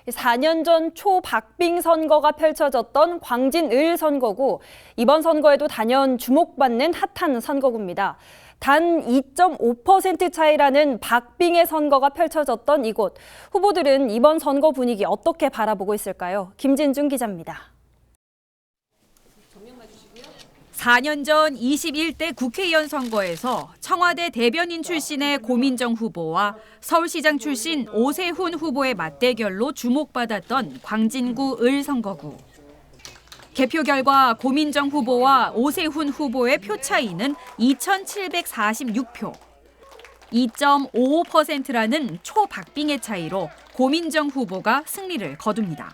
4년 전 초박빙 선거가 펼쳐졌던 광진을 선거구. 이번 선거에도 단연 주목받는 핫한 선거구입니다. 단 2.5% 차이라는 박빙의 선거가 펼쳐졌던 이곳. 후보들은 이번 선거 분위기 어떻게 바라보고 있을까요? 김진중 기자입니다. 4년 전 21대 국회의원 선거에서 청와대 대변인 출신의 고민정 후보와 서울시장 출신 오세훈 후보의 맞대결로 주목받았던 광진구 을 선거구. 개표 결과 고민정 후보와 오세훈 후보의 표 차이는 2,746표. 2.55%라는 초박빙의 차이로 고민정 후보가 승리를 거둡니다.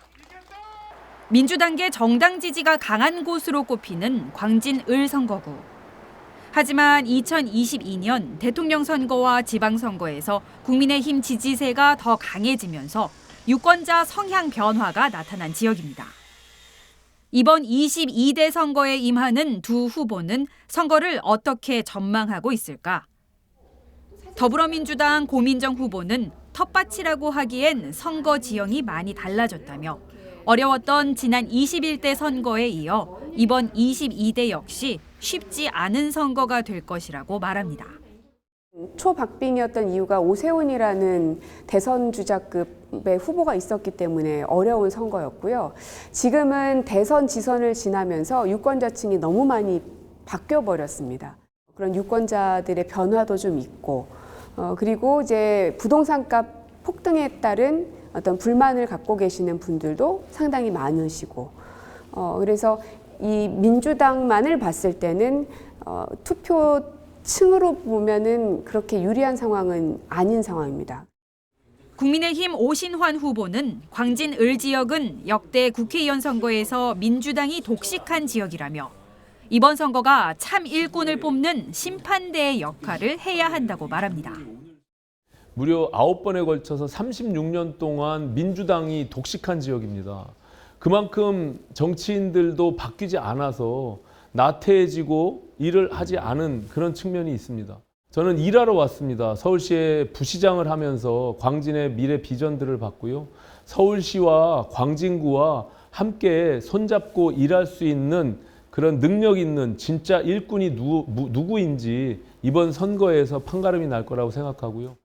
민주당계 정당 지지가 강한 곳으로 꼽히는 광진 을 선거구. 하지만 2022년 대통령 선거와 지방선거에서 국민의힘 지지세가 더 강해지면서 유권자 성향 변화가 나타난 지역입니다. 이번 22대 선거에 임하는 두 후보는 선거를 어떻게 전망하고 있을까? 더불어민주당 고민정 후보는 텃밭이라고 하기엔 선거 지형이 많이 달라졌다며 어려웠던 지난 21대 선거에 이어 이번 22대 역시 쉽지 않은 선거가 될 것이라고 말합니다. 초박빙이었던 이유가 오세훈이라는 대선 주자급의 후보가 있었기 때문에 어려운 선거였고요. 지금은 대선 지선을 지나면서 유권자층이 너무 많이 바뀌어버렸습니다. 그런 유권자들의 변화도 좀 있고, 그리고 이제 부동산값 폭등에 따른 어떤 불만을 갖고 계시는 분들도 상당히 많으시고, 그래서 이 민주당만을 봤을 때는 투표층으로 보면은 그렇게 유리한 상황은 아닌 상황입니다. 국민의힘 오신환 후보는 광진 을 지역은 역대 국회의원 선거에서 민주당이 독식한 지역이라며 이번 선거가 참 일꾼을 뽑는 심판대의 역할을 해야 한다고 말합니다. 무려 9번에 걸쳐서 36년 동안 민주당이 독식한 지역입니다. 그만큼 정치인들도 바뀌지 않아서 나태해지고 일을 하지 않은 그런 측면이 있습니다. 저는 일하러 왔습니다. 서울시의 부시장을 하면서 광진의 미래 비전들을 봤고요. 서울시와 광진구와 함께 손잡고 일할 수 있는 그런 능력 있는 진짜 일꾼이 누구인지 이번 선거에서 판가름이 날 거라고 생각하고요.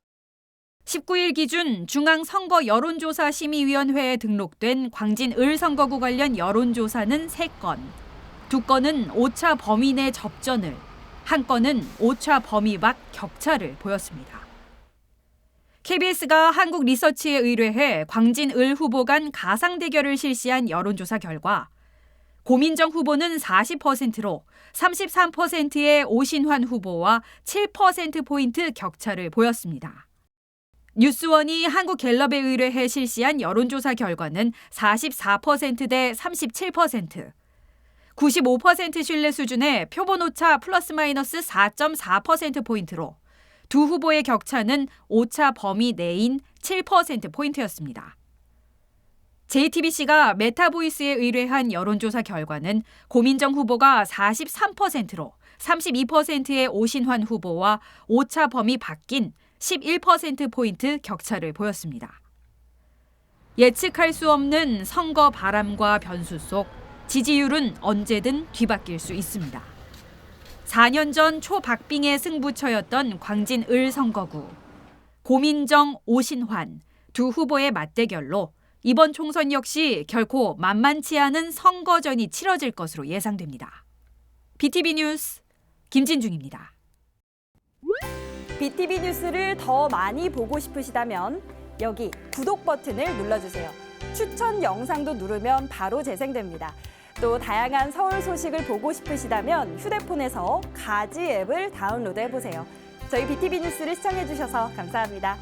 19일 기준 중앙선거 여론조사 심의위원회에 등록된 광진 을 선거구 관련 여론조사는 3건, 2건은 오차 범위 내 접전을, 1건은 오차 범위 밖 격차를 보였습니다. KBS가 한국리서치에 의뢰해 광진 을 후보 간 가상 대결을 실시한 여론조사 결과 고민정 후보는 40%로 33%의 오신환 후보와 7%포인트 격차를 보였습니다. 뉴스원이 한국갤럽에 의뢰해 실시한 여론조사 결과는 44%대 37%, 95% 신뢰 수준의 표본 오차 플러스 마이너스 4.4%포인트로 두 후보의 격차는 오차 범위 내인 7%포인트였습니다. JTBC가 메타보이스에 의뢰한 여론조사 결과는 고민정 후보가 43%로 32%의 오신환 후보와 오차 범위 밖인 11%포인트 격차를 보였습니다. 예측할 수 없는 선거 바람과 변수 속 지지율은 언제든 뒤바뀔 수 있습니다. 4년 전 초박빙의 승부처였던 광진 을 선거구. 고민정, 오신환 두 후보의 맞대결로 이번 총선 역시 결코 만만치 않은 선거전이 치러질 것으로 예상됩니다. BTV 뉴스 김진중입니다. BTV 뉴스를 더 많이 보고 싶으시다면 여기 구독 버튼을 눌러주세요. 추천 영상도 누르면 바로 재생됩니다. 또 다양한 서울 소식을 보고 싶으시다면 휴대폰에서 가지 앱을 다운로드해보세요. 저희 BTV 뉴스를 시청해주셔서 감사합니다.